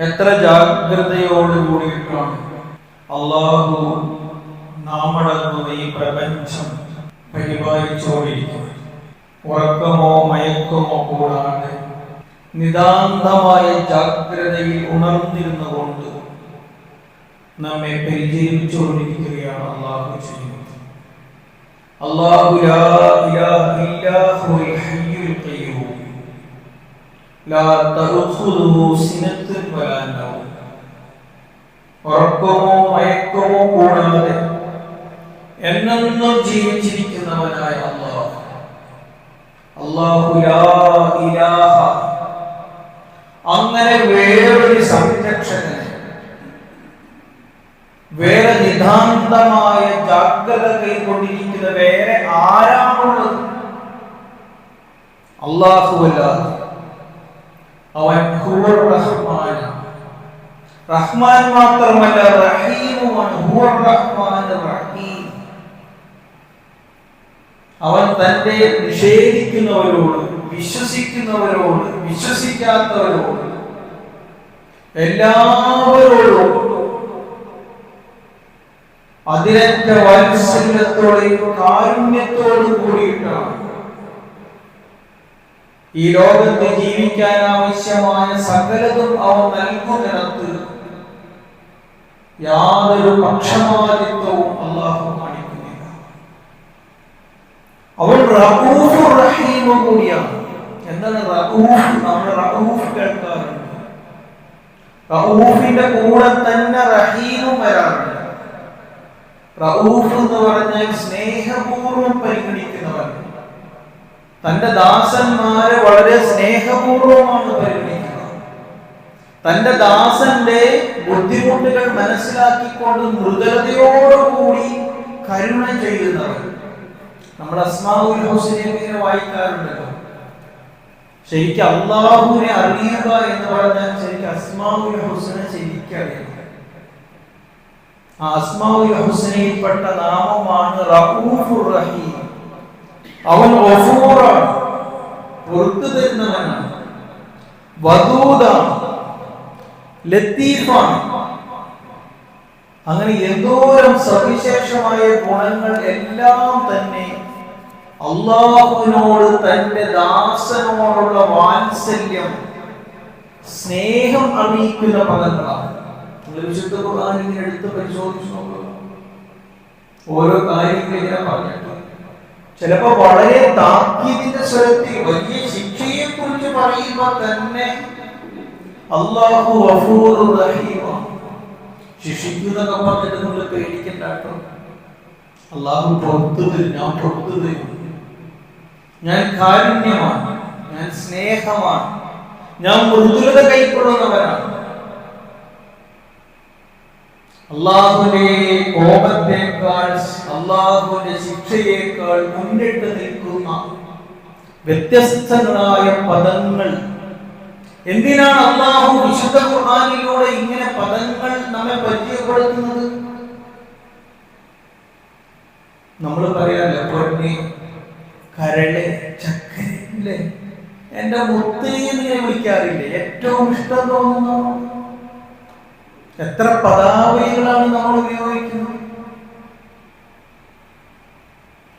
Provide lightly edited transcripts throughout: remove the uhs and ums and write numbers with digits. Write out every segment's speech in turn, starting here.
എത്ര ജാഗ്രതയോട് കൂടിയിട്ടാണ് അള്ളാഹു നാമടങ്ങുന്ന ഈ പ്രപഞ്ചം പരിപാലിച്ചുകൊണ്ടിരിക്കുന്നത്. ഉറക്കമോ മയക്കമോ കൂടാതെ നിതാന്തമായ ജാഗ്രതയിൽ ഉണർന്നിരുന്നുകൊണ്ട് നമ്മെ പരിചരിച്ചുകൊണ്ടിരിക്കുകയാണ് അള്ളാഹു ചെയ്യുന്നത്. അല്ലാഹു ലാ ഇലാഹ ഇല്ലാ ഹുവൽ ഹയ്യുൽ ഖയ്യൂം ലാ തഅഖുദുഹു സിനത്തുൻ വലാ നൗം. ഉറക്കമോ മയക്കമോ കൂടാതെ എന്നെന്നും ജീവിച്ചിരിക്കുന്നവനായ അല്ലാഹു. അല്ലാഹു ലാ ഇലാഹ, അങ്ങനെ വേറൊരു സംരക്ഷകനെ, വേറെ നിതാന്തമായ ജാഗ്രത കൈക്കൊണ്ടിരിക്കുന്ന വേറെ ആരാണുള്ളത്? അല്ലാഹുവല്ലാതെ. അവൻ ഹുവർ റഹ്മാൻ, റഹ്മാൻ മാത്രമല്ല റഹീമുമാണ്. ഹുവർ റഹ്മാൻ റഹീം. അവൻ തന്റെ നിഷേധിക്കുന്നവരോട്, വിശ്വസിക്കുന്നവരോട്, വിശ്വസിക്കാത്തവരോട്, എല്ലാവരോടും അതിരറ്റ വാത്സല്യത്തോടെയും കാരുണ്യത്തോടും കൂടിയിട്ടാണ് ഈ ലോകത്ത് ജീവിക്കാൻ ആവശ്യമായ സകലതും അവൻ നൽകുന്നിടത്ത് യാതൊരു പക്ഷപാതിത്വവും അല്ലാഹു കാണിക്കുന്നില്ല. അവൻ റഊഫുർ റഹീം കൂടിയാണ്. എന്താണ് റഊഫ്? നമ്മൾ റഊഫ് കേൾക്കാറുണ്ട്. റഊഫിന്റെ കൂടെ തന്നെ റഹീമും വരാറുണ്ട്. റഊഫ് എന്ന് പറഞ്ഞാൽ സ്നേഹപൂർവ്വം പരിഗണിക്കുന്നവൻ. തന്റെ ദാസന്മാരെ വളരെ സ്നേഹപൂർവ്വമാണ് പരിഗണിക്കുന്നത്. തന്റെ ദാസന്റെ ബുദ്ധിമുട്ടുകൾ മനസ്സിലാക്കിക്കൊണ്ട് മൃദുലതയോടുകൂടി കരുണ ചെയ്യുന്നവൻ. നമ്മൾ അസ്മാഉൽ ഹുസ്നയെ വായിക്കാറുണ്ടല്ലോ. ശരിക്കും അല്ലാഹുവിനെ അറിയുക എന്ന് പറഞ്ഞാൽ ശരിക്കും അസ്മാഉൽ ഹുസ്ന ശരിക്കറിയണം. ആ അസ്മാഉൽ ഹുസ്നയിൽപ്പെട്ട നാമമാണ് റഊഫുർ റഹീം. അവൻ ഗഫൂറാണ്, പുറത്തു തരുന്നവനാണ്. വദൂദാണ്, ലത്തീഫാണ്. അങ്ങനെ എന്തോരം സവിശേഷമായ ഗുണങ്ങൾ എല്ലാം തന്നെ അല്ലാഹുവിനോട് തന്റെ ദാസനോടുള്ള വാത്സല്യം, സ്നേഹം അറിയിക്കുന്ന പദങ്ങളാണ്. വിശുദ്ധ ഖുർആൻ ഇങ്ങനെ എടുത്ത് പരിശോധിച്ചു നോക്കുക. ഓരോ കാര്യങ്ങൾ ഇങ്ങനെ പറഞ്ഞിട്ട് ചിലപ്പോ വളരെ താക്കീതിന്റെ സ്വരത്തിൽ വലിയ ശിക്ഷയെ കുറിച്ച് പറയുമ്പോൾ തന്നെ അല്ലാഹു ഗഫൂറുർ റഹീമാണ്. ശിക്ഷിക്കുന്നതൊക്കെ പറഞ്ഞിട്ട് നമ്മൾ പേടിക്കണ്ട കേട്ടോ. അല്ലാഹു പുറത്തു തരും, ഞാൻ പുറത്തു തരും, ഞാൻ കാരുണ്യമാണ്, ഞാൻ സ്നേഹമാണ്, ഞാൻ മൃദുലത കൈക്കൊള്ളുന്നവനാണ്. അല്ലാഹുവിന്റെ കോപത്തേക്കാൾ, അല്ലാഹുവിന്റെ ശിക്ഷയേക്കാൾ മുന്നിട്ട് നിൽക്കുന്ന വ്യത്യസ്തങ്ങളായ പദങ്ങൾ. എന്തിനാണ് അല്ലാഹു വിശുദ്ധ ഖുർആനിലൂടെ ഇങ്ങനെ പദങ്ങൾ നമ്മെ പരിചയപ്പെടുത്തുന്നത്? നമ്മൾ പറയാറില്ല, പൊന്നെ, കരളെ, ചക്കരല്ലേ, എന്റെ മുത്തേന്ന് വിളിക്കാറില്ലേ? ഏറ്റവും ഇഷ്ടം തോന്നുന്നു. എത്ര പദാവലികളാണ് നമ്മൾ ഉപയോഗിക്കുന്നത്.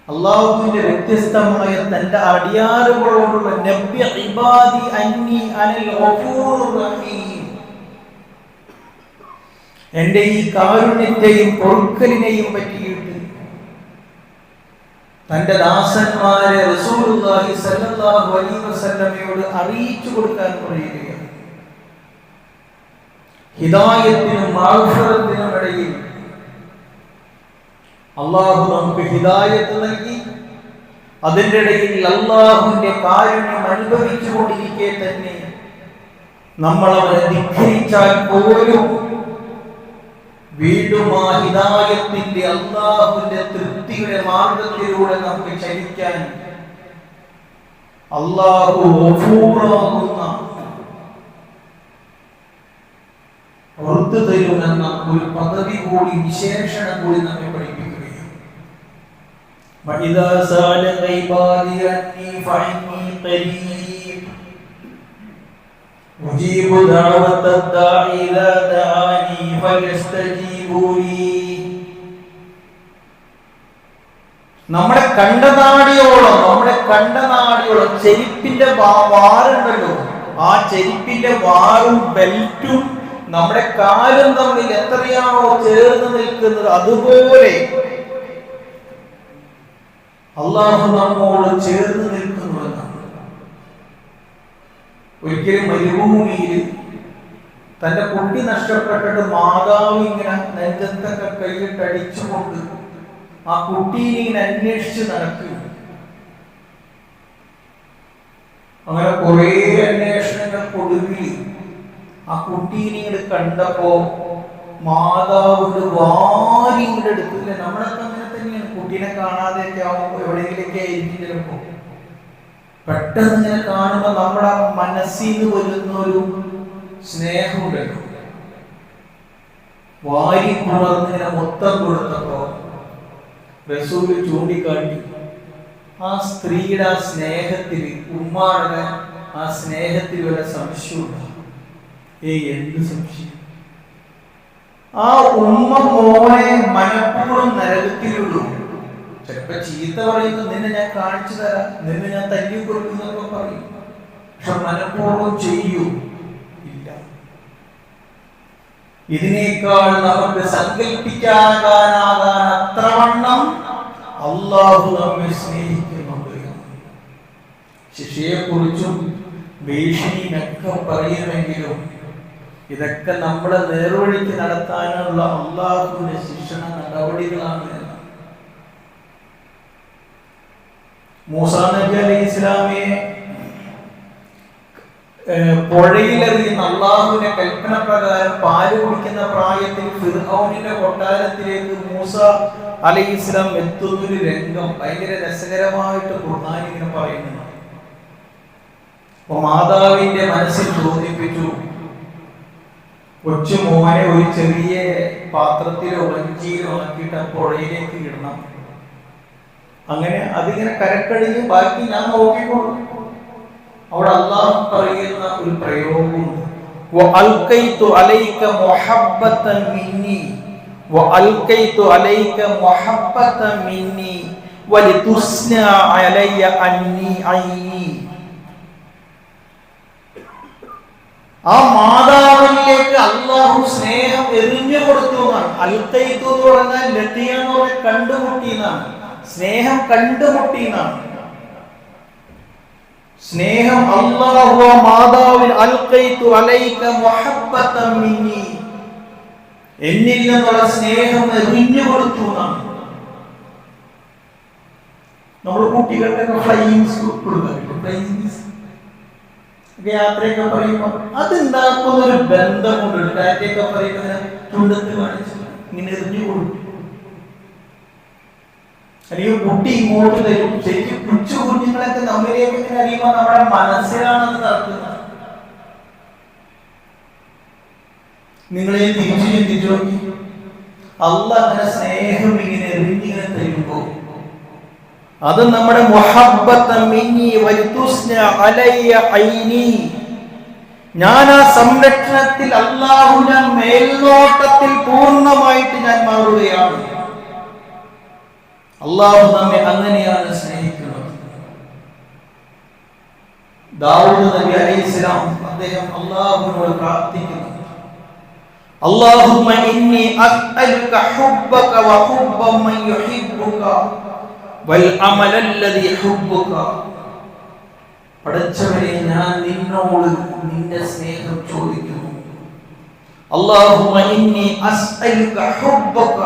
അല്ലാഹുവിന്റെ വ്യത്യസ്തമായ തന്റെ അടിയാറുകളോടുള്ള നബ്ബി ഇബാദി അന്നി അനൽ ഗഫൂറുർ റഹീം, എന്റെ ഈ കാരുണ്യത്തെയും പൊറുക്കലിനെയും പറ്റിയിട്ട് തന്റെ ദാസന്മാരെ റസൂലുള്ളാഹി സ്വല്ലല്ലാഹു അലൈഹി വസല്ലമയോട് അറിയിച്ചു കൊടുക്കാൻ പറയുകയാണ്. ഹിദായത്തിനും മഗ്ഫിറത്തിനും ഇടയിൽ അല്ലാഹു നമുക്ക് ഹിദായത്ത് നൽകി. അതിൻ്റെ ഇടയിൽ അല്ലാഹുവിന്റെ കാരുണ്യം അനുഭവിച്ചുകൊണ്ടിരിക്കെ തന്നെ നമ്മൾ അവനെ ധിക്കരിച്ചാൽ പോലും വീണ്ടും ആ ഹിദായത്തിന്റെ അല്ലാഹുവിന്റെ തൃപ്തിയുടെ മാർഗത്തിലൂടെ നമുക്ക് ചലിക്കാൻ അല്ലാഹു ഗഫൂറാകുന്ന, പുറത്തു തരുമെന്ന ഒരു പദവി കൂടി, വിശേഷണം കൂടി നമ്മെ പഠിപ്പിക്കുകയാണ്. وَإِذَا سَأَلَكَ عِبَادِي عَنِّي فَإِنِّي قَرِيبٌ أُجِيبُ دَعْوَةَ الدَّاعِ നമ്മുടെ കണ്ടനാടിയോളം ചെരുപ്പിന്റെ വാറുണ്ടല്ലോ, ആ ചെരുപ്പിന്റെ വാറും ബെൽറ്റും നമ്മുടെ കാലും തമ്മിൽ എത്രയാണോ ചേർന്ന് നിൽക്കുന്നത്, അതുപോലെ അള്ളാഹു നമ്മോട് ചേർന്ന് നിൽക്കുന്നുവെന്നാണ്. ഒരിക്കലും മരുഭൂമിയിൽ തന്റെ കുട്ടി നഷ്ടപ്പെട്ടിട്ട് മാതാവ് ഇങ്ങനെ നെഞ്ചത്തൊക്കെ കൈയിട്ട് അടിച്ചുകൊണ്ട് ആ കുട്ടീനെ ഇങ്ങനെ അന്വേഷിച്ച് നടക്കുക. അങ്ങനെ കുറെ അന്വേഷണങ്ങൾക്കൊടുവിൽ ആ കുട്ടീനെ ഇങ്ങനെ കണ്ടപ്പോ മാതാവിന്റെ വാരി ഇങ്ങോട്ട് എടുത്തില്ല. നമ്മളൊക്കെ അങ്ങനെ തന്നെയാണ്, കുട്ടീനെ കാണാതെയൊക്കെ ആവുമ്പോ എവിടെയെങ്കിലൊക്കെ ആയിരിക്കും ചിലപ്പോ. പെട്ടെന്ന് ഇങ്ങനെ കാണുമ്പോ നമ്മുടെ മനസ്സിൽ നിന്ന് വരുന്ന ഒരു സ്നേഹമുണ്ടല്ലോ, വാരി പുണർന്നിങ്ങനെ മൊത്തം കൊടുത്തപ്പോ റസൂല് ചൂണ്ടിക്കാട്ടി ആ സ്ത്രീയുടെ ആ സ്നേഹത്തിൽ, ഉമ്മാടെ ആ സ്നേഹത്തിൽ വല്ല സംശയമുണ്ടോ? എന്ത് സംശയം? ആ ഉമ്മ മോനെ മനഃപൂർവ്വം നരകത്തിലുള്ളൂ. ചിലപ്പോ ചീത്ത പറയുന്നു, നിന്നെ ഞാൻ കാണിച്ചു തരാം, നിന്നെ ഞാൻ തല്ലി കൊടുക്കുന്നൊക്കെ പറയും. പക്ഷെ മനഃപൂർവ്വം ചെയ്യൂ ഇല്ല. ഇതിനേക്കാൾ നമുക്ക് സങ്കല്പിക്കാനാകാൻ അത്രവണ്ണം അള്ളാഹു നമ്മെ സ്നേഹിക്കുന്നുണ്ട്. ശിക്ഷയെ കുറിച്ചും ഭീഷണിയൊക്കെ പറയുമെങ്കിലും ഇതൊക്കെ നമ്മളെ നേർവഴിക്ക് നടത്താനുള്ള അള്ളാഹുവിന്റെ ശിക്ഷണ നടപടികളാണ്. മൂസാ നബി അലൈഹി ഇസ്ലാമിയെ പുഴയിലെറിയുന്ന അള്ളാഹുവിന്റെ കൽപ്പന പ്രകാരം പാല് കുടിക്കുന്ന പ്രായത്തിൽ ഫിർഔനിന്റെ കൊട്ടാരത്തിലേക്ക് മൂസ അലൈഹി ഇസ്ലാം എത്തുന്നൊരു രംഗം ഭയങ്കര രസകരമായിട്ട് ഖുർആൻ ഇങ്ങനെ പറയുന്നു. അപ്പൊ മാതാവിന്റെ മനസ്സിൽ തോന്നിപ്പിച്ചു, കൊച്ചു മോനെ ഒരു ചെറിയ പാത്രത്തിലോ വഞ്ചിയിലോ ആക്കിയിട്ട് ആ പുഴയിലേക്ക് ഇടണം. അങ്ങനെ അതിങ്ങനെ കരക്കടിഞ്ഞ് ബാക്കി ഞാൻ നോക്കിക്കോളും. അവിടെ അള്ളാഹു പറയുന്ന ഒരു പ്രയോഗമുണ്ട്, വഅൽഖൈതു അലൈക മുഹബ്ബതൻ മിന്നി വഅൽഖൈതു അലൈക മുഹബ്ബതൻ മിന്നി വലിതുസ്ന അലയ്യ അന്നി ഐനി. ആ മാതാവിലേക്ക് അള്ളാഹു സ്നേഹം എറിഞ്ഞു കൊടുത്തു എന്നാണ്. അൽഖൈതു എന്ന് പറഞ്ഞാൽ ലത്തിയ എന്ന് പറഞ്ഞാൽ കണ്ടുമുട്ടി എന്നാണ്. സ്നേഹം കണ്ടുമുട്ടി എന്നാണ്. സ്നേഹം അല്ലാഹു മാതാവിൽ അൽഖൈതു അലൈക മുഹബ്ബതൻ മിന്നി, എന്നിൽ നിന്നുള്ള സ്നേഹം എറിഞ്ഞു കൊടുത്തു എന്നാണ്. നമ്മൾ കുട്ടികൾക്കൊക്കെ ഫ്ലൈയിങ് കൊടുക്കും, യാത്രയൊക്കെ പറയുമ്പോ അതുണ്ടാക്കുന്ന ഒരു ബന്ധമുണ്ട്. ടാറ്റയൊക്കെ പറയുന്നത് ചുണ്ടത്ത് കാണിച്ചു ഇങ്ങനെ എറിഞ്ഞു കൊടുക്കും, അല്ലെങ്കിൽ കുട്ടി ഇങ്ങോട്ട് തരും. ശരിക്കും കൊച്ചു കുഞ്ഞുങ്ങളൊക്കെ നമ്മളിലേക്ക് ഇങ്ങനെ അറിയുമ്പോ നമ്മുടെ മനസ്സിലാണത് നടക്കുന്നത്. നിങ്ങളെ തിരിച്ചു ചിന്തിച്ചു നോക്കി, അള്ളാഹ് അങ്ങനെ സ്നേഹം ഇങ്ങനെ എറിഞ്ഞിങ്ങനെ തരുമ്പോ അത് നമ്മുടെ മുഹബ്ബതൻ മിന്നി വലിതുസ്ന അലയ്യ ഐനി, ഞാൻ ആ സംരക്ഷണത്തിൽ അല്ലാഹു ഞാൻ മേൽനോട്ടത്തിൽ പൂർണ്ണമായിട്ട് ഞാൻ മാറുകയാണ്. അല്ലാഹു നമ്മെ അങ്ങനെയാണ് സ്നേഹിക്കുന്നത്. ദാവൂദ് നബി അലൈഹിസ്സലാം അദ്ദേഹം അല്ലാഹുവിനോട് പ്രാർത്ഥിക്കുന്നു, അല്ലാഹുമ്മ ഇന്നി അസ്അലുക ഹുബ്ബക വ ഹുബ്ബ മൻ യുഹിബ്ബുക വൽ അമലല്ലദി ഹുബ്ബുക. പടച്ചവനെ, ഞാൻ നിന്നോട് നിന്റെ സ്നേഹം ചോദിക്കുന്നു. അല്ലാഹുമ്മ ഇന്നി അസ്അലുക ഹുബ്ബക,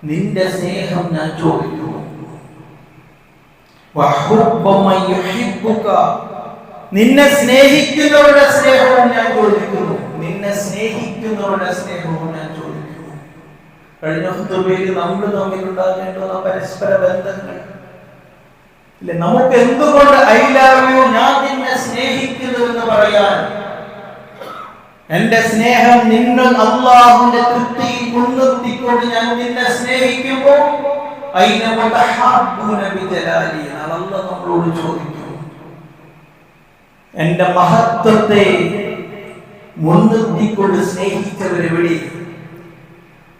നിന്റെ സ്നേഹം ഞാൻ ചോദിക്കുന്നു. വ ഹുബ്ബ മൻ യുഹിബ്ബുക, നിന്നെ സ്നേഹിക്കുന്നവരുടെ സ്നേഹവും ഞാൻ ചോദിക്കുന്നു. നിന്നെ സ്നേഹിക്കുന്നവരുടെ സ്നേഹവും ഞാൻ ചോദിക്കുന്നു. കഴിഞ്ഞ ഖുതുബയിൽ നമ്മൾ തമ്മിലുണ്ടാകേണ്ടുന്ന പരസ്പര ബന്ധങ്ങൾ ഇല്ലേ, നമുക്ക് എന്തുകൊണ്ട് ഐ ലവ് യു, ഞാൻ നിന്നെ സ്നേഹിക്കുന്നു എന്ന് പറയാൻ, എന്റെ സ്നേഹം നിങ്ങൾ അല്ലാഹുവിന്റെ തൃപ്തിയിൽ മുൻനിർത്തിക്കൊണ്ട് ഞാൻ നിന്നെ സ്നേഹിക്കുമ്പോൾ അല്ലാഹു നമ്മളോട് ചോദിക്കും, എന്റെ മഹത്വത്തെ മുൻനിർത്തിക്കൊണ്ട് സ്നേഹിച്ചവരെവിടെ?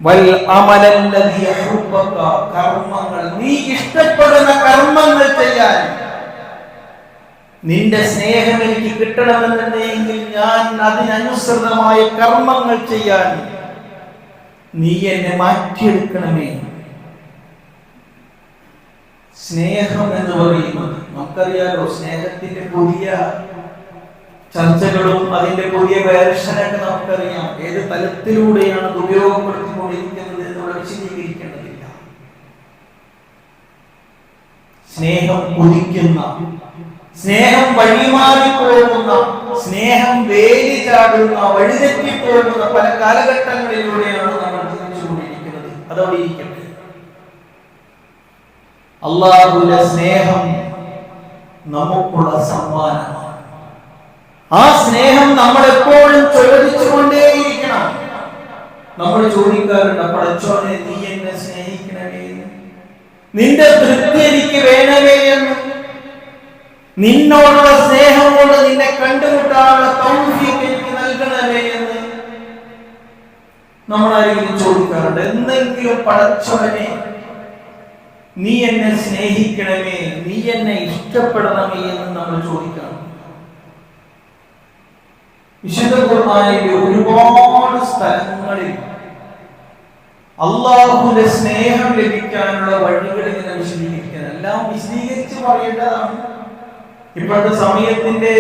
വൽ അമലല്ലദീ യുഹിബ്ബക, കർമ്മങ്ങൾ, നീ ഇഷ്ടപ്പെടുന്ന കർമ്മങ്ങൾ ചെയ്യാൻ. നിന്റെ സ്നേഹം എനിക്ക് കിട്ടണമെന്നുണ്ടെങ്കിൽ ഞാൻ അതിനനുസൃതമായ കർമ്മങ്ങൾ ചെയ്യാൻ നീ എന്നെ മാറ്റിയെടുക്കണമേ. സ്നേഹം എന്ന് പറയുന്നത് നമുക്കറിയാലോ, സ്നേഹത്തിന്റെ പുതിയ ചർച്ചകളും അതിന്റെ പുതിയ വേർഷനൊക്കെ നമുക്കറിയാം. ഏത് തലത്തിലൂടെയാണ് അത് ഉപയോഗപ്പെടുത്തിക്കൊണ്ടിരിക്കുന്നത് എന്ന് വിശദീകരിക്കേണ്ടതില്ല. സ്നേഹം കൊതിക്കുന്ന, സ്നേഹം വഴിമാറിപ്പോകുന്ന, സ്നേഹം വേലി ചാടുന്ന, വഴിതെറ്റിപ്പോകുന്ന പല കാലഘട്ടങ്ങളിലൂടെയാണ് നമ്മൾ ജീവിച്ചുകൊണ്ടിരിക്കുന്നത്. അതവിടെ ഇരിക്കട്ടെ. അല്ലാഹുവിന്റെ സ്നേഹം നമുക്കുള്ള സമ്മാനമാണ്. ആ സ്നേഹം നമ്മൾ എപ്പോഴും ചോദിച്ചുകൊണ്ടേയിരിക്കണം. നമ്മൾ ചോദിക്കാറുണ്ട്, പടച്ചോനെ നീ എന്നെ സ്നേഹിക്കണമേ എന്ന്, നിന്റെ തൃപ്തി എനിക്ക് വേണമേ എന്ന്, നിന്നോടുള്ള സ്നേഹം കൊണ്ട് നിന്നെ കണ്ടുമുട്ടാനുള്ള തൗഫീഖ് എനിക്ക് നൽകണമേ എന്ന് നമ്മൾ ആരെങ്കിലും ചോദിക്കാറുണ്ട്. എന്തെങ്കിലും പടച്ചോനെ നീ എന്നെ സ്നേഹിക്കണമേ, നീ എന്നെ ഇഷ്ടപ്പെടണമേ എന്ന് നമ്മൾ ചോദിക്കണം. വിശുദ്ധ ഖുർആനിലെ ഒരുപാട് സ്ഥലങ്ങളിൽ അല്ലാഹുവിന്റെ സ്നേഹം ലഭിക്കാനുള്ള വഴികൾ ഇങ്ങനെ വിശദീകരിക്കുന്നത്, എല്ലാം വിശദീകരിച്ച് പറയേണ്ടതാണ്. ഇപ്പോഴത്തെ സമയത്തിന്റെ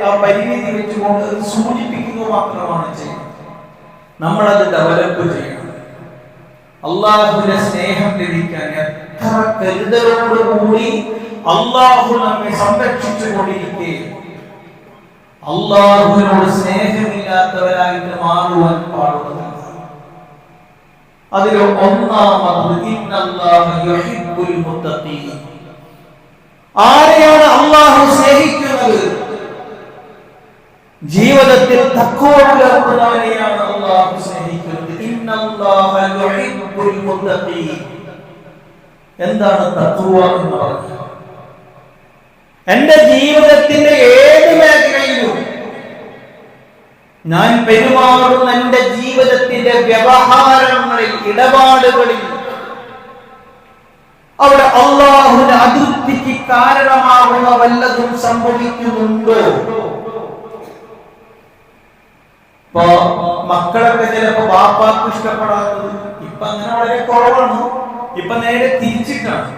ആ പരിമിതി വെച്ചുകൊണ്ട് സൂചിപ്പിക്കുക മാത്രമാണ് ചെയ്യുന്നത്. നമ്മളത് ഡെവലപ്പ് ചെയ്യണം. അല്ലാഹുവിന്റെ സ്നേഹം ലഭിക്കാൻ എത്ര കരുതലോടുകൂടി അല്ലാഹു നമ്മെ സംരക്ഷിച്ചു കൊണ്ടിരിക്കെ അല്ലാഹുവിനോട് സ്നേഹമില്ലാത്തവരായിട്ട് മാറുവാൻ പാടുള്ളതല്ല. അതിൽ ഒന്നാമത് ഇന്നല്ലാഹ യുഹിബ്ബുൽ മുത്തഖീൻ. ആരെയാണ് അല്ലാഹു സ്നേഹിക്കുന്നത്? ജീവിതത്തിൽ തഖ്വ പുലർത്തുന്നവനെയാണ് അല്ലാഹു സ്നേഹിക്കുന്നത്. ഇന്നല്ലാഹ യുഹിബ്ബുൽ മുത്തഖീൻ. എന്താണ് തഖ്വ എന്ന് പറഞ്ഞാൽ? എന്റെ ജീവിതത്തിന്റെ ഏത് മേഖലയിലും ഞാൻ പെരുമാറുന്ന എന്റെ ജീവിതത്തിന്റെ വ്യവഹാരങ്ങളിൽ, ഇടപാടുകളിൽ അവിടെ അല്ലാഹുവിന്റെ അതൃപ്തിക്ക് കാരണമാകുന്ന വല്ലതും സംഭവിക്കുന്നുണ്ടോ? ഇപ്പൊ മക്കളൊക്കെ ചിലപ്പോ ബാപ്പാക്ക് ഇഷ്ടപ്പെടാത്തത് ഇപ്പൊ അങ്ങനെ വളരെ കുറവാണ്. ഇപ്പൊ നേരെ തിരിച്ചിട്ടാണ്.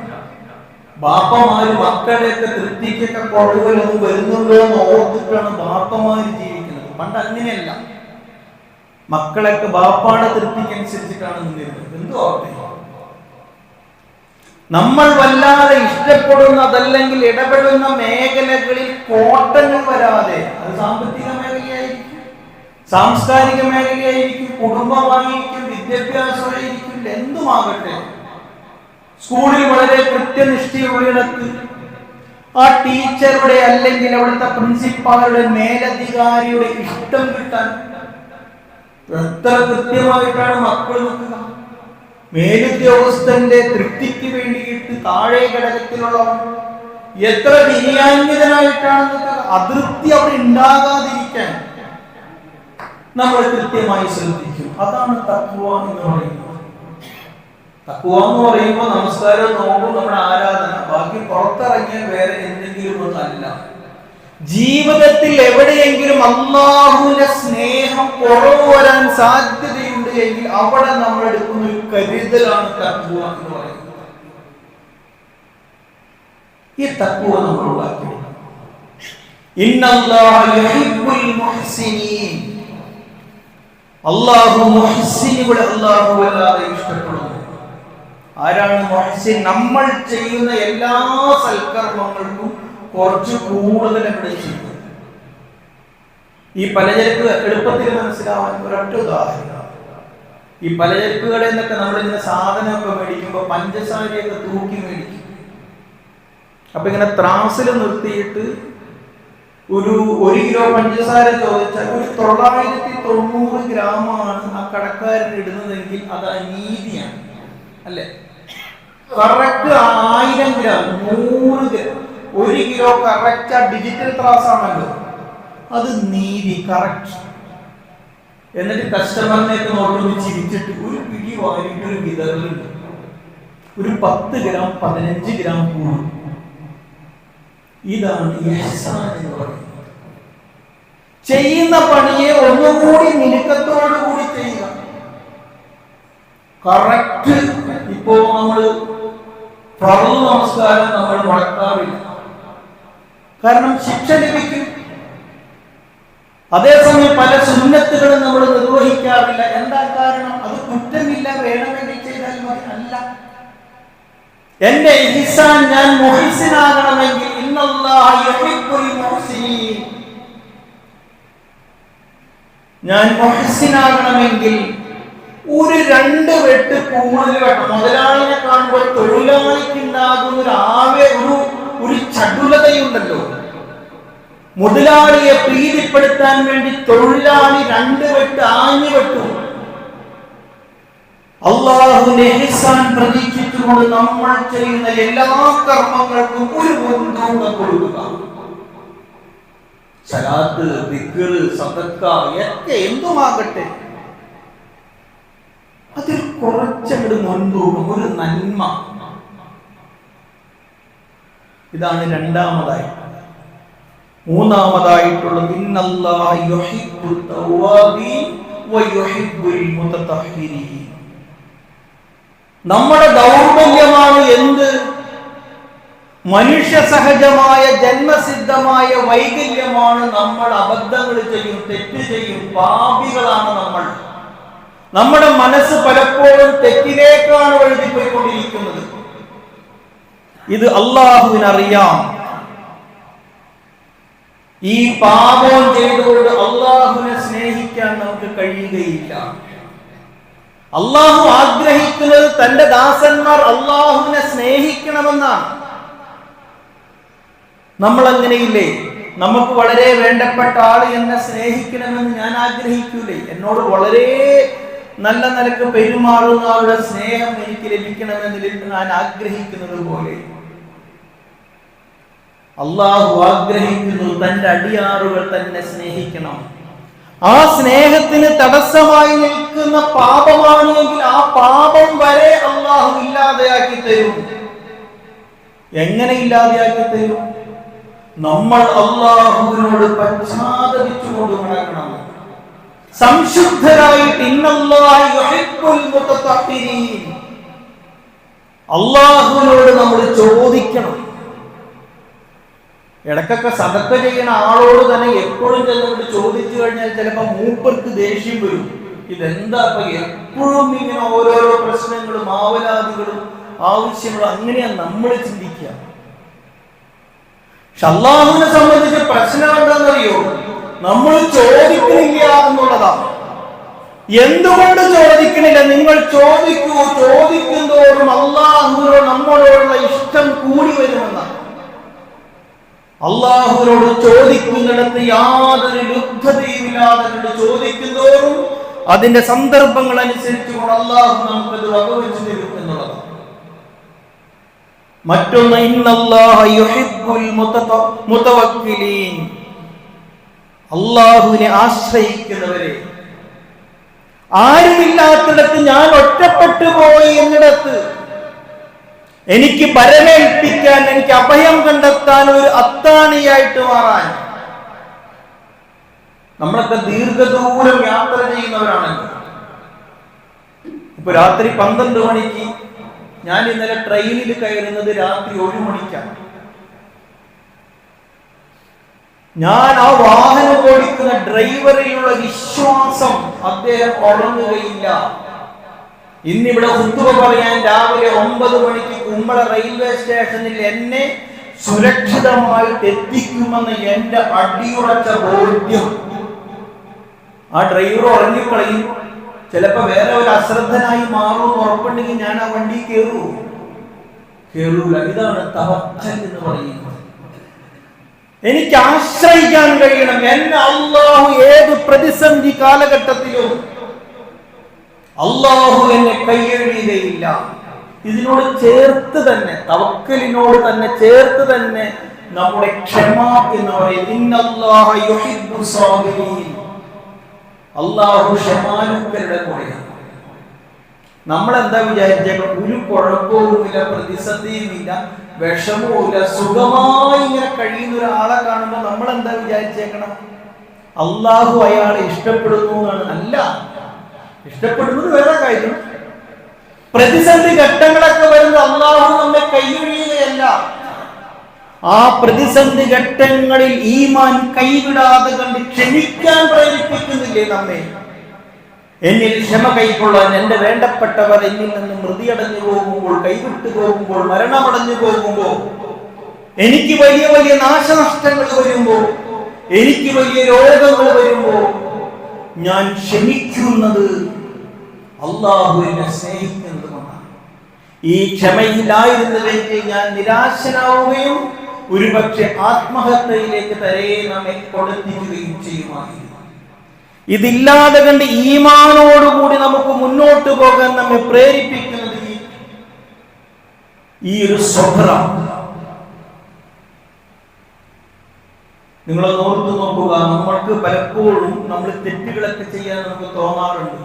ബാപ്പമാര് മക്കളുടെയൊക്കെ തൃപ്തിക്കൊക്കെ കുറവുകളൊന്നും വരുന്നുണ്ടോ എന്ന് ഓർത്തിട്ടാണ് ബാപ്പമാര് ജീവിക്കുന്നത്. പണ്ട് അങ്ങനെയല്ല. മക്കളൊക്കെ ബാപ്പാടെ തൃപ്തിക്കനുസരിച്ചിട്ടാണ് നിന്നിരുന്നത്. എന്തോ ആവട്ടെ, നമ്മൾ വല്ലാതെ ഇഷ്ടപ്പെടുന്ന അതല്ലെങ്കിൽ ഇടപെടുന്ന മേഖലകളിൽ കോട്ടങ്ങൾ വരാതെ, അത് സാമ്പത്തിക മേഖലയായിരിക്കും, സാംസ്കാരിക മേഖലയായിരിക്കും, കുടുംബമായിരിക്കും, വിദ്യാഭ്യാസമായിരിക്കും, എന്തുമാകട്ടെ, സ്കൂളിൽ വളരെ കൃത്യനിഷ്ഠയുള്ളിടത്ത് ആ ടീച്ചറുടെ അല്ലെങ്കിൽ അവിടുത്തെ പ്രിൻസിപ്പാളുടെ മേലധികാരിയുടെ ഇഷ്ടം കിട്ടാൻ എത്ര കൃത്യമായിട്ടാണ് മക്കൾ നിൽക്കുക. മേലുദ്യോഗസ്ഥന്റെ തൃപ്തിക്ക് വേണ്ടിയിട്ട് താഴെ ഘടകത്തിലുള്ളവർ എത്ര വിനയാന്വിതനായിട്ടാണ് നിൽക്കുക. അതൃപ്തി അവിടെ ഉണ്ടാകാതിരിക്കാൻ നമ്മൾ കൃത്യമായി ശ്രദ്ധിക്കും. അതാണ് തഖ്വ എന്ന് പറയുന്നത്. തഖ്വ എന്ന് പറയുമ്പോൾ നമസ്കാരം, നോമ്പും നമ്മുടെ ആരാധന, ബാക്കി പുറത്തിറങ്ങിയ വേറെ എന്തെങ്കിലും ഒന്നല്ല. ജീവിതത്തിൽ എവിടെയെങ്കിലും അല്ലാഹുവിന്റെ സ്നേഹം കുറവ് വരാൻ സാധ്യതയുണ്ട് എങ്കിൽ അവിടെ നമ്മൾ എടുക്കുന്ന ഒരു കരുതലാണ് തഖ്വ എന്ന് പറയുന്നത്. ഈ തഖ്വ നമ്മൾ ഉണ്ടാക്കിയെടുക്കണം. ഇന്നല്ലാഹ യുഹിബ്ബുൽ മുഹ്സിനീൻ. അല്ലാഹു മുഹ്സിനുകളെ അല്ലാഹു വല്ലാതെ ഇഷ്ടപ്പെടുന്നു. ആരാണ് മുഹ്സിൻ? നമ്മൾ ചെയ്യുന്ന എല്ലാ സൽക്കർമ്മങ്ങൾക്കും കുറച്ച് കൂടുതൽ ഇവിടെ ചെയ്യും. ഈ പലചരക്ക് എളുപ്പത്തിൽ മനസ്സിലാവാൻ ഒരൊറ്റ ഉദാഹരണം. ഈ പലചരക്ക് കടയിൽ നിന്നൊക്കെ നമ്മളിങ്ങനെ സാധനമൊക്കെ മേടിക്കുമ്പോൾ പഞ്ചസാരയൊക്കെ തൂക്കി മേടിക്കും. അപ്പൊ ഇങ്ങനെ ത്രാസിൽ നിർത്തിയിട്ട് ഒരു കിലോ പഞ്ചസാര ചോദിച്ചാൽ ഒരു 990 ഗ്രാമാണ് ആ കടക്കാരൻ ഇടുന്നതെങ്കിൽ അത് അനീതിയാണ്, അല്ലെ? Correct 1000 gram, 100 gram, 1 kilo correct ആ ഡിജിറ്റൽ ത്രാസാണല്ലോ, അത് നീതി, കറക്റ്റ്. എന്നിട്ട് കസ്റ്റമറിനെയൊക്കെ നോക്കി ചിരിച്ചിട്ട് ഒരു പിടി വാങ്ങിയിട്ട് ഒരു വിതറുന്നുണ്ട്. ഒരു 10 ഗ്രാം 15 ഗ്രാം കൂടും. ഇതാണ് ഇഹ്സാൻ എന്ന് പറയുന്നത്. ചെയ്യുന്ന പണിയെ ഒന്നുകൂടി മിനുക്കത്തോടുകൂടി ചെയ്യുക. കറക്റ്റ് ഇപ്പോ നമ്മൾ ഫർള് നമസ്കാരം നമ്മൾ മുടക്കാറില്ല, കാരണം ശിക്ഷ ലഭിക്കും. അതേസമയം പല സുന്നത്തുകളും നമ്മൾ നിർവഹിക്കാറില്ല. എന്താ കാരണം? അത് കുറ്റമില്ല, വേണമെങ്കിൽ ചെയ്താൽ മതി. അല്ല, എന്റെ ഇഹ്സാൻ, ഞാൻ മുഹ്സിനാകണമെങ്കിൽ ഇന്നല്ലാഹ യുഹിബ്ബുൽ മുഹ്സിനീൻ, ഞാൻ മുഹ്സിനാകണമെങ്കിൽ ഒരു 2 വെട്ട് കൂടുതൽ വെട്ടണം. മുതലാളിനെ കാണുമ്പോൾ തൊഴിലാളിക്ക് ഉണ്ടാകുന്ന ഒരു ചടുലതയുണ്ടല്ലോ. മുതലാളിയെ പ്രീതിപ്പെടുത്താൻ വേണ്ടി തൊഴിലാളി 2 വെട്ട് ആഞ്ഞു വെട്ടും. അല്ലാഹുവിന്റെ ഇഹ്സാൻ പ്രതീക്ഷിച്ചുകൊണ്ട് നമ്മൾ ചെയ്യുന്ന എല്ലാ കർമ്മങ്ങൾക്കും ഒരു മുൻതൂക്കം കൊടുക്കുക. സലാത്ത്, ദിക്ർ, സദഖ ഒക്കെ എന്തുമാകട്ടെ, അതിൽ കുറച്ചങ്ങട് മുൻതൂക്കം, ഒരു നന്മ. ഇതാണ് രണ്ടാമതായി. മൂന്നാമതായിട്ടുള്ളത് ഇന്നല്ലാഹ യുഹിബ്ബുൽ തവ്വാബീൻ വയുഹിബ്ബുൽ മുതതഹ്ഹിരീൻ. നമ്മുടെ ദൗർബല്യമാണ് എന്ത്? മനുഷ്യ സഹജമായ ജന്മസിദ്ധമായ വൈകല്യമാണ്. നമ്മൾ അബദ്ധങ്ങൾ ചെയ്യും, തെറ്റ് ചെയ്യും, പാപികളാണ് നമ്മൾ. നമ്മുടെ മനസ്സ് പലപ്പോഴും തെറ്റിലേക്കാണ് വഴുതിപ്പോയിക്കൊണ്ടിരിക്കുന്നത്. ഇത് അല്ലാഹുവിനറിയാം. ഈ പാപം ചെയ്തുകൊണ്ട് അല്ലാഹുവിനെ സ്നേഹിക്കാൻ നമുക്ക് കഴിയുകയില്ല. അല്ലാഹു ആഗ്രഹിക്കുന്നത് തന്റെ ദാസന്മാർ അല്ലാഹുവിനെ സ്നേഹിക്കണമെന്നാണ്. നമ്മൾ അങ്ങനെയില്ലേ? നമുക്ക് വളരെ വേണ്ടപ്പെട്ട ആൾ എന്നെ സ്നേഹിക്കണമെന്ന് ഞാൻ ആഗ്രഹിക്കൂലേ? എന്നോട് വളരെ നല്ല നിലക്ക് പെരുമാറുന്ന ആളുടെ സ്നേഹം എനിക്ക് ലഭിക്കണമെന്ന് ഞാൻ ആഗ്രഹിക്കുന്നത് പോലെ അല്ലാഹു ആഗ്രഹിക്കുന്നു തന്റെ അടിയാറുകൾ തന്നെ സ്നേഹിക്കണം. ആ സ്നേഹത്തിന് തടസ്സമായി നിൽക്കുന്ന പാപമാണ് എങ്കിൽ ആ പാപം വരെ അല്ലാഹു ഇല്ലാതെയാക്കി തരും. എങ്ങനെ ഇല്ലാതെയാക്കി തരും? നമ്മൾ അല്ലാഹുവിനോട് പശ്ചാത്തപിച്ചുകൊണ്ട് നടക്കണം. സംശുദ്ധരായിട്ട് ഇന്നല്ലാഹ യുഹിബ്ബുൽ മുതതഹ്ഹിരീൻ, അല്ലാഹുവിനോട് നമ്മൾ ചോദിക്കണം. ഇടക്കൊക്കെ സദഖ ചെയ്യുന്ന ആളോട് തന്നെ എപ്പോഴും ചെന്നിട്ട് ചോദിച്ചു കഴിഞ്ഞാൽ ചിലപ്പോൾ മൂപ്പർക്ക് ദേഷ്യം വരും. ഇതെന്താ ഇപ്പൊ എപ്പോഴും ഇങ്ങനെ ഓരോരോ പ്രശ്നങ്ങളും ആവലാദികളും ആവശ്യങ്ങളും അങ്ങനെയാണ് നമ്മൾ ചിന്തിക്കുക. പക്ഷെ അല്ലാഹുവിനെ സംബന്ധിച്ച് പ്രശ്നം എന്താണെന്നറിയോ? നമ്മൾ ചോദിക്കുന്നില്ല എന്നുള്ളതാണ്. എന്തുകൊണ്ട് ചോദിക്കണില്ല? നിങ്ങൾ ചോദിക്കൂ. ചോദിക്കുന്തോറും അല്ലാഹുവിനോട് നമ്മളോടുള്ള ഇഷ്ടം കൂടി വരുമെന്നാണ്. അല്ലാഹുവിനോട് ചോദിക്കുന്നിടത്ത് യാതൊരു ലുബ്ധതയുമില്ലാതെ ചോദിക്കുന്തോറും അതിന്റെ സന്ദർഭങ്ങൾ അനുസരിച്ചുകൊണ്ട് അല്ലാഹു നമുക്കത് വകവെച്ച് തരും എന്നുള്ളതാണ്. മറ്റൊന്ന് ഇന്നല്ലാഹ യുഹിബ്ബുൽ മുതവക്കിലീൻ, അല്ലാഹുവിനെ ആശ്രയിക്കുന്നവരെ. ആരുമില്ലാത്തിടത്ത് ഞാൻ ഒറ്റപ്പെട്ടു പോയി എന്നിടത്ത് എനിക്ക് പരമേൽപ്പിക്കാൻ, എനിക്ക് അഭയം കണ്ടെത്താൻ ഒരു അത്താണിയായിട്ട് മാറാൻ. നമ്മളൊക്കെ ദീർഘദൂരം യാത്ര ചെയ്യുന്നവരാണല്ലോ. ഇപ്പൊ രാത്രി 12 മണിക്ക്, ഞാൻ ഇന്നലെ ട്രെയിനിൽ കയറുന്നത് രാത്രി 1 മണിക്കാണ്. ഞാൻ ആ വാഹനം ഓടിക്കുന്ന ഡ്രൈവറിലുള്ള വിശ്വാസം, അദ്ദേഹം ഉറങ്ങുകയില്ല. ഇന്നിവിടെ ഖുതുബ പറയാൻ രാവിലെ 9 മണിക്ക് കുമ്പള റെയിൽവേ സ്റ്റേഷനിൽ എന്നെ സുരക്ഷിതമായിട്ട് എത്തിക്കുമെന്ന് എന്റെ അടിയുറച്ച ബോധ്യം. ആ ഡ്രൈവർ ഉറങ്ങിക്കളയും, ചിലപ്പോ വേറെ ഒരു അശ്രദ്ധനായി മാറും ഉറപ്പുണ്ടെങ്കിൽ ഞാൻ ആ വണ്ടി കേറൂല. ഇതാണ് തവക്കൽ എന്ന് പറയുന്നത്. എനിക്ക് ആശ്രയിക്കാൻ കഴിയണം. എന്നെ അല്ലാഹു ഏത് പ്രതിസന്ധി കാലഘട്ടത്തിലും അല്ലാഹു എന്നെ കൈയൊഴിയുകയില്ല. ഇതിനോട് ചേർത്ത് തന്നെ, തവക്കലിനോട് തന്നെ ചേർത്ത് തന്നെ നമ്മുടെ ക്ഷമ എന്ന് പറയുന്നത്. ഇന്നല്ലാഹ യുഹിബ്ബുസ് സാബിരീൻ, അള്ളാഹു ക്ഷമാലുക്കളുടെ കൂടെയാണ്. നമ്മളെന്താ വിചാരിച്ചേക്കണം? ഒരു കുഴപ്പവുമില്ല, പ്രതിസന്ധിയുമില്ല, വിഷമവുമില്ല, സുഖമായി ഇങ്ങനെ കഴിയുന്ന ഒരാളെ കാണുമ്പോൾ നമ്മളെന്താ വിചാരിച്ചേക്കണം? അള്ളാഹു അയാളെ ഇഷ്ടപ്പെടുന്നു എന്നാണ്. അല്ല, ഇഷ്ടപ്പെടുന്നത് വേറെ കാര്യം. പ്രതിസന്ധി ഘട്ടങ്ങളൊക്കെ വരുന്നത് അള്ളാഹു നമ്മെ കൈയൊഴിയുകയല്ല. ആ പ്രതിസന്ധി ഘട്ടങ്ങളിൽ ഈമാൻ കൈവിടാതെ കണ്ട് ക്ഷമിക്കാൻ പ്രേരിപ്പിക്കുന്നില്ലേ നമ്മെ? എന്നിൽ ക്ഷമ കൈക്കൊള്ളാൻ, എന്റെ വേണ്ടപ്പെട്ടവർ എന്നിൽ നിന്ന് മൃതിയടഞ്ഞു പോകുമ്പോൾ, കൈവിട്ടു പോകുമ്പോൾ, മരണമടഞ്ഞു പോകുമ്പോൾ, എനിക്ക് വലിയ വലിയ നാശനഷ്ടങ്ങൾ വരുമ്പോൾ, എനിക്ക് വലിയ രോഗങ്ങൾ വരുമ്പോൾ ഞാൻ ക്ഷമിക്കുന്നത് അള്ളാഹു എന്നെ സ്നേഹിക്കുന്നത് കൊണ്ടാണ്. ഈ ക്ഷമയിലായിരുന്നുവെങ്കിൽ ഞാൻ നിരാശനാവുകയും ഒരുപക്ഷെ ആത്മഹത്യയിലേക്ക് നമ്മെ കൊടുത്തിരിക്കുകയും ചെയ്യുമായിരുന്നു. ഇതില്ലാതെ കണ്ട് ഈമാനോടുകൂടി നമുക്ക് മുന്നോട്ട് പോകാൻ നമ്മെ പ്രേരിപ്പിക്കുന്നത് ഈ ഒരു സ്വഭാവം. നിങ്ങൾ ഓർത്തു നോക്കുക, നമ്മൾക്ക് പലപ്പോഴും നമ്മൾ തെറ്റുകളൊക്കെ ചെയ്യാൻ നമുക്ക് തോന്നാറുണ്ട്.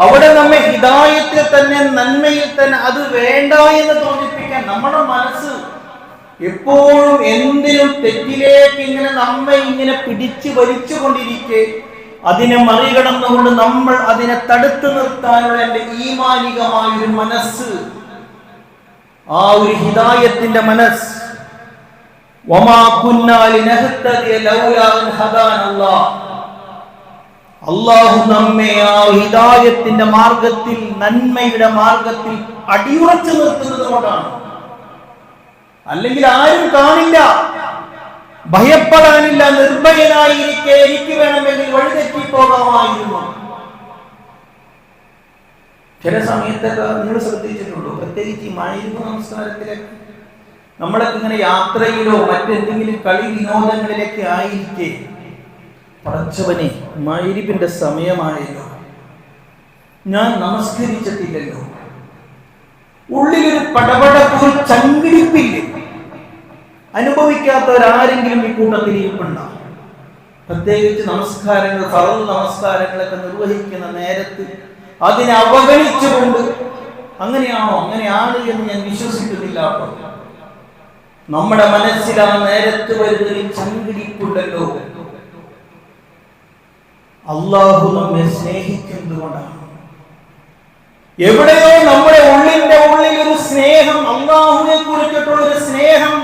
അവിടെ നമ്മെ ഹിദായത്തിൽ തന്നെ, നന്മയിൽ തന്നെ അത് വേണ്ട എന്ന് തോന്നിപ്പിക്കാൻ നമ്മുടെ മനസ്സ് എപ്പോഴും എന്തിനും തെറ്റിലേക്ക് ഇങ്ങനെ നമ്മെ ഇങ്ങനെ പിടിച്ചു വലിച്ചുകൊണ്ടിരിക്കെ, അതിനെ മറികടന്നുകൊണ്ട് നമ്മൾ അതിനെ തടുത്തു നിർത്താനുള്ള എൻ്റെ ഈമാനികമായൊരു മനസ്സ്, ആ ഒരു ഹിദായത്തിന്റെ മനസ്സ്, അല്ലാഹു നമ്മെ ആ ഹിദായത്തിന്റെ മാർഗത്തിൽ, നന്മയുടെ മാർഗത്തിൽ അടിയുറച്ചു നിർത്തുന്നത് കൊണ്ടാണ്. അല്ലെങ്കിൽ ആരും കാണില്ല, ഭയപ്പെടാനില്ല, നിർഭയനായിരിക്കെ എനിക്ക് വേണമെങ്കിൽ വഴിതെറ്റിപ്പോകാമായിരുന്നു. ചില സമയത്തൊക്കെ നിങ്ങൾ ശ്രദ്ധിച്ചിട്ടുണ്ടോ? പ്രത്യേകിച്ച് ഈ മഗ്‌രിബ് നമസ്കാരത്തിലൊക്കെ നമ്മളൊക്കെ ഇങ്ങനെ യാത്രയിലോ മറ്റെന്തെങ്കിലും കളി വിനോദങ്ങളിലൊക്കെ ആയിരിക്കെ, പടച്ചവനെ മഗ്‌രിബിന്റെ സമയമായല്ലോ, ഞാൻ നമസ്കരിച്ചിട്ടില്ലല്ലോ, ഉള്ളിലൊരു പടപടപ്പ്, ചങ്കിടിപ്പില്ലേ? അനുഭവിക്കാത്തവരാരെങ്കിലും ഈ കൂട്ടത്തിൽ ഇരിപ്പുണ്ടാവും. പ്രത്യേകിച്ച് നമസ്കാരങ്ങൾ, ഫർദ് നമസ്കാരങ്ങളൊക്കെ നിർവഹിക്കുന്ന നേരത്ത് അതിനെ അവഗണിച്ചുകൊണ്ട്, അങ്ങനെയാണോ? അങ്ങനെയാണ് എന്ന് ഞാൻ വിശ്വസിക്കുന്നില്ല. നമ്മുടെ മനസ്സിൽ ആ നേരത്ത് വരുന്നതിൽ ചങ്കിടിപ്പുണ്ടല്ലോ. അള്ളാഹു നമ്മെ സ്നേഹിക്കുന്നത് കൊണ്ടാണ്. എവിടെയോ നമ്മുടെ ഉള്ളിന്റെ ഉള്ളിൽ ഒരു സ്നേഹം, അള്ളാഹുവിനെ കുറിച്ചിട്ടുള്ള ഒരു സ്നേഹം,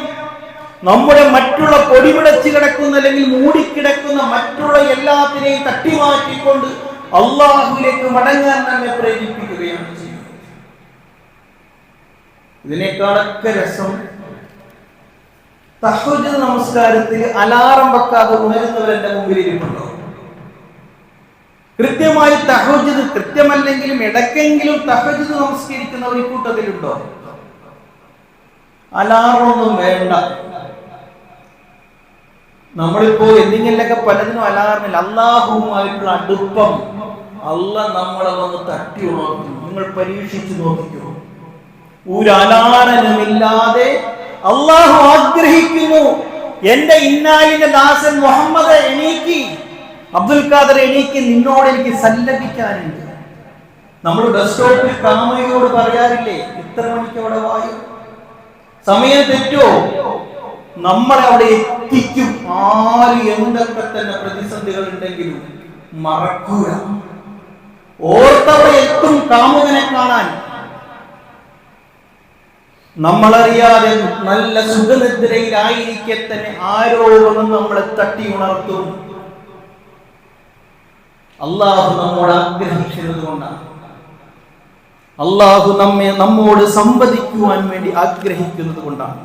നമ്മുടെ മറ്റുള്ള പൊടിപിടച്ച് കിടക്കുന്ന അല്ലെങ്കിൽ മൂടിക്കിടക്കുന്ന മറ്റുള്ള എല്ലാത്തിനെയും തട്ടിമാറ്റിക്കൊണ്ട് അള്ളാഹുവിലേക്ക് മടങ്ങാൻ നമ്മെ പ്രേരിപ്പിക്കുകയാണ് ചെയ്യുന്നത്. ഇതിനേക്കാളൊക്കെ രസം, തഹജ്ജുദ് നമസ്കാരത്തിൽ അലാറം വെക്കാതെ ഉണരുന്നവരെന്റെ മുമ്പിൽ ഇരിപ്പുണ്ടോ? കൃത്യമായി തഹജ്ജുദ്, കൃത്യമല്ലെങ്കിലും ഇടയ്ക്കെങ്കിലും തഹജ്ജുദ് നമസ്കരിക്കുന്നവർ ഈ കൂട്ടത്തിലുണ്ടോ? അലാറൊന്നും വേണ്ട. നമ്മളിപ്പോ എന്തെങ്കിലൊക്കെ പലതിനും അലാറില്ല. അള്ളാഹുവുമായിട്ടുള്ള അടുപ്പം അള്ളാഹ് നമ്മളെ വന്ന് തട്ടി ഉണർത്തും. നിങ്ങൾ പരീക്ഷിച്ചു നോക്കിക്കോ. ഒരു അലാറനുമില്ലാതെ അള്ളാഹു ആഗ്രഹിക്കുന്നു, എന്റെ ഇന്നാലിന്റെ ദാസൻ മുഹമ്മദ് എണീക്ക്, അബ്ദുൽ ഖാദർ എണീക്ക്, നിന്നോട് എനിക്ക് സല്ലപിക്കാനുണ്ട്. നമ്മൾ ബസ് സ്റ്റോപ്പിൽ കാമയോട് പറയാറില്ലേ, ഇത്ര മണിക്ക് അവിടെ വായു, സമയം തെറ്റോ? നമ്മളെ അവിടെ എത്തിക്കും. ആര് എന്തൊക്കെ തന്നെ പ്രതിസന്ധികൾ ഉണ്ടെങ്കിലും മറക്കൂല, ഓർത്തവിടെ എത്തും കാമുകനെ കാണാൻ. നമ്മളറിയാതെ നല്ല സുഖനിദ്രയിലായിരിക്കെ തന്നെ ആരോ വന്ന് നമ്മളെ തട്ടി ഉണർത്തും. അള്ളാഹു നമ്മോട് ആഗ്രഹിക്കുന്നത് കൊണ്ടാണ്. അള്ളാഹു നമ്മോട് സംവദിക്കുവാൻ വേണ്ടി ആഗ്രഹിക്കുന്നത് കൊണ്ടാണ്.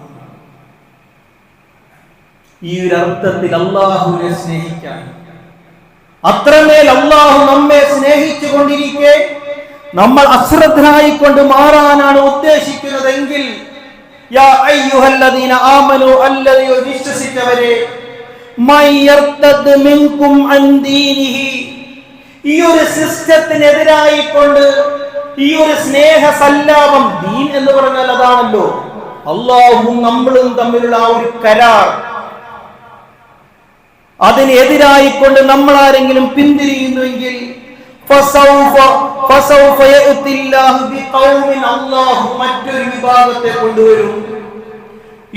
ഈ ഒരു അർത്ഥത്തിൽ അള്ളാഹുവിനെ സ്നേഹിക്കാൻ, അത്രമേൽ അള്ളാഹു നമ്മെ സ്നേഹിച്ചു കൊണ്ടിരിക്കെ നമ്മൾ അശ്രദ്ധരായിക്കൊണ്ട് മാറാനാണ് ഉദ്ദേശിക്കുന്നതെങ്കിൽ, യാ അയ്യുഹല്ലദീന ആമനൂ, അല്ലദീന വിശ്വസിച്ചവരെ, മയ്യർതദ് മിൻകും അൻ ദീനിഹി, ഈ ഒരു സിസ്റ്റത്തിനെതിരായിക്കൊണ്ട്, ഈ ഒരു സ്നേഹ സല്ലാപം, ദീൻ എന്ന് പറഞ്ഞാൽ അതാണല്ലോ അള്ളാഹും നമ്മളും തമ്മിലുള്ള ആ ഒരു കരാർ, അതിനെതിരായിക്കൊണ്ട് നമ്മൾ ആരെങ്കിലും പിന്തിരിയുന്നുവെങ്കിൽ ഫസൗഫ യഅതില്ലാഹു ബിഖൗമിൻ, അല്ലാഹു മറ്റൊരു വിഭാഗത്തെ കൊണ്ടുവരും.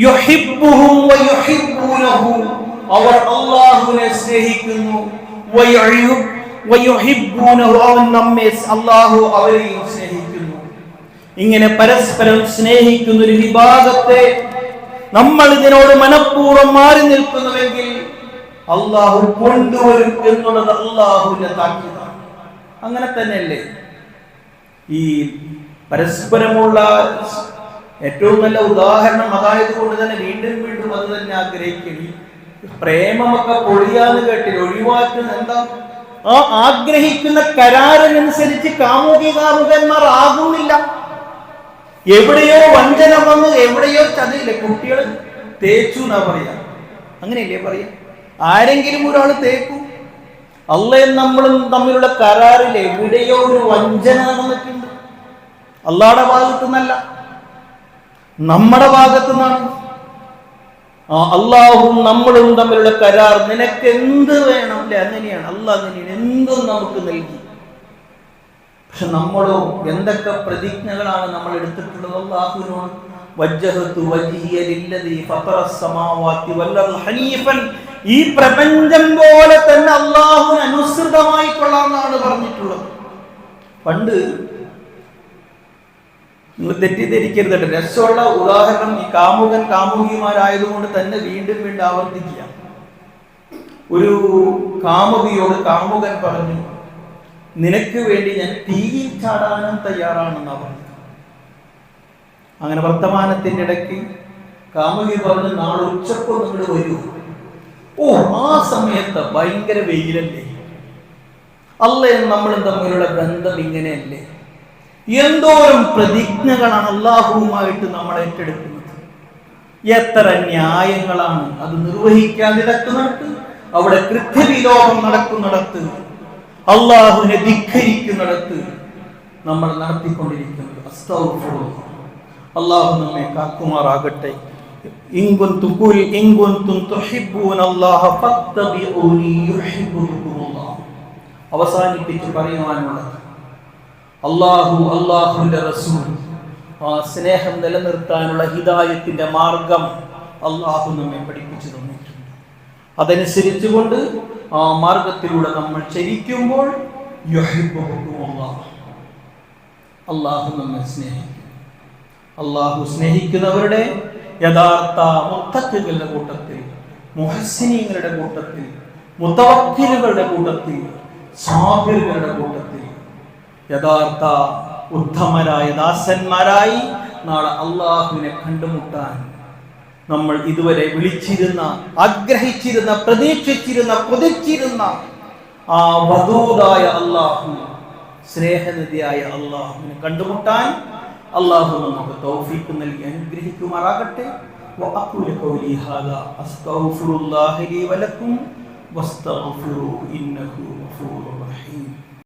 യുഹിബ്ബുഹും വയുഹിബ്ബൂനഹു, അവർ അല്ലാഹുവിനെ സ്നേഹിക്കുന്നു. വയുഹിബ്ബൂനഹു, അവൻ നമ്മെ, അല്ലാഹു അവരെയും സ്നേഹിക്കുന്നു. ഇങ്ങനെ പരസ്പരം സ്നേഹിക്കുന്ന ഒരു വിഭാഗത്തെ നമ്മൾ ഇതിനോട് മനഃപൂർവ്വം മാറി നിൽക്കുന്നുവെങ്കിൽ അല്ലാഹു കൊണ്ടുവരും എന്നുള്ളത് അല്ലാഹുവിന്റെ താക്കീതാണ്. അങ്ങനെ തന്നെയല്ലേ ഈ പരസ്പരമുള്ള ഏറ്റവും നല്ല ഉദാഹരണം അതായത് കൊണ്ട് തന്നെ വീണ്ടും വീണ്ടും അത് തന്നെ ആഗ്രഹിക്കണി. പ്രേമമൊക്കെ പൊളിയാന്ന് കേട്ടില്ല, ഒഴിവാക്കുന്ന എന്താ? ആ ആഗ്രഹിക്കുന്ന കരാറിനനുസരിച്ച് കാമുകന്മാർ ആകുന്നില്ല. എവിടെയോ വഞ്ചന വന്ന്, എവിടെയോ ചതിയില്ല. കുട്ടികൾ തേച്ചു എന്നാ പറയാ, അങ്ങനെയല്ലേ പറയാ? ആരെങ്കിലും ഒരാൾ തേക്കും. അള്ളയും നമ്മളും തമ്മിലുള്ള കരാറിൽ എവിടെയോ ഒരു വഞ്ചന നടന്നിട്ടുണ്ട്. അള്ളാഹുടെ ഭാഗത്തു നിന്നല്ല, നമ്മുടെ ഭാഗത്തു നിന്നാണ്. അള്ളാഹും നമ്മളും തമ്മിലുള്ള കരാർ, നിനക്ക് എന്ത് വേണം അല്ലെ, അങ്ങനെയാണ്. അള്ളാഹ് അങ്ങനെയാണ്, എന്തും നമുക്ക് നൽകി. പക്ഷെ നമ്മളോ എന്തൊക്കെ പ്രതിജ്ഞകളാണ് നമ്മൾ എടുത്തിട്ടുള്ളത് അള്ളാഹുവിനോട്. വജ്ജഹതു വജ്ഹിയ ലില്ലദീ ഫതറസ് സമാവാതി വൽ അർള ഹനീഫൻ, ഈ പ്രപഞ്ചം പോലെ തന്നെ അള്ളാഹുവിന് അനുസൃതമായി കൊള്ളാമെന്നാണ് പറഞ്ഞിട്ടുള്ളത്. പണ്ട് നിങ്ങൾ തെറ്റിദ്ധരിക്കരുത്, രസമുള്ള ഉദാഹരണം ഈ കാമുകൻ കാമുകിമാരായതുകൊണ്ട് തന്നെ വീണ്ടും വീണ്ടും ആവർത്തിക്കുക. ഒരു കാമുകിയോട് കാമുകൻ പറഞ്ഞു, നിനക്ക് വേണ്ടി ഞാൻ തീയിൽ ചാടാനും തയ്യാറാണെന്നാ പറഞ്ഞു. അങ്ങനെ വർത്തമാനത്തിന്റെ ഇടയ്ക്ക് കാമുകി പറഞ്ഞു, നാളെ ഉച്ചപ്പോൾ നിങ്ങൾ വരൂ. ഓ, ആ സമയത്ത് ഭയങ്കര വെയിലല്ലേ, അള്ളയും നമ്മളും തമ്മിലുള്ള ബന്ധം ഇങ്ങനെയല്ലേ. എന്തോരം പ്രതിജ്ഞകളാണ് അള്ളാഹുവുമായിട്ട് നമ്മൾ ഏറ്റെടുക്കുന്നത്. എത്ര ന്യായങ്ങളാണ് അത് നിർവഹിക്കാതിടക്കുന്നിടത്ത്, അവിടെ കൃത്യവിലോപം നടക്കുന്നിടത്ത്, അള്ളാഹുവിനെ ധിക്കരിക്കുന്നിടത്ത് നമ്മൾ നടത്തിക്കൊണ്ടിരിക്കുന്നത്. അസ്തഗ്ഫിറുല്ലാഹ്. അള്ളാഹു നമ്മെ കാക്കുമാറാകട്ടെ. അവസാനിപ്പിച്ച് പറയുവാനുള്ളത്, അള്ളാഹുവിന്റെ റസൂൽ, ആ സ്നേഹം നിലനിർത്താനുള്ള ഹിദായത്തിന്റെ മാർഗം അള്ളാഹു നമ്മെ പഠിപ്പിച്ചു തന്നിട്ടുണ്ട്. അതനുസരിച്ചുകൊണ്ട് ആ മാർഗത്തിലൂടെ നമ്മൾ ചരിക്കുമ്പോൾ അള്ളാഹു നമ്മെ സ്നേഹിക്കും. അള്ളാഹു സ്നേഹിക്കുന്നവരുടെ യഥാർത്ഥ മുത്തഖികളുടെ കൂട്ടത്തിൽ, മുഹസ്സിനീങ്ങളുടെ കൂട്ടത്തിൽ, മുതവക്കിലുകളുടെ കൂട്ടത്തിൽ, സാബിറുകളുടെ കൂട്ടത്തിൽ, യഥാർത്ഥ ഉത്തമരായ ദാസന്മാരായി നാളെ അള്ളാഹുവിനെ കണ്ടുമുട്ടാൻ നമ്മൾ ഇതുവരെ വിളിച്ചിരുന്ന, ആഗ്രഹിച്ചിരുന്ന, പ്രതീക്ഷിച്ചിരുന്ന, കൊതിച്ചിരുന്ന ആ വദൂദായ അള്ളാഹു, സ്നേഹനിധിയായ അള്ളാഹുവിനെ കണ്ടുമുട്ടാൻ അള്ളാഹു നമുക്ക് തൗഫീഖ് നൽകി അനുഗ്രഹിക്കുമാറാകട്ടെ. വഅഖൂലു ഖൗലി ഹാദാ അസ്തഗ്ഫിറുല്ലാഹ ലി വലക്കും വസ്തഗ്ഫിറൂ ഇന്നഹു ഗഫൂറുർ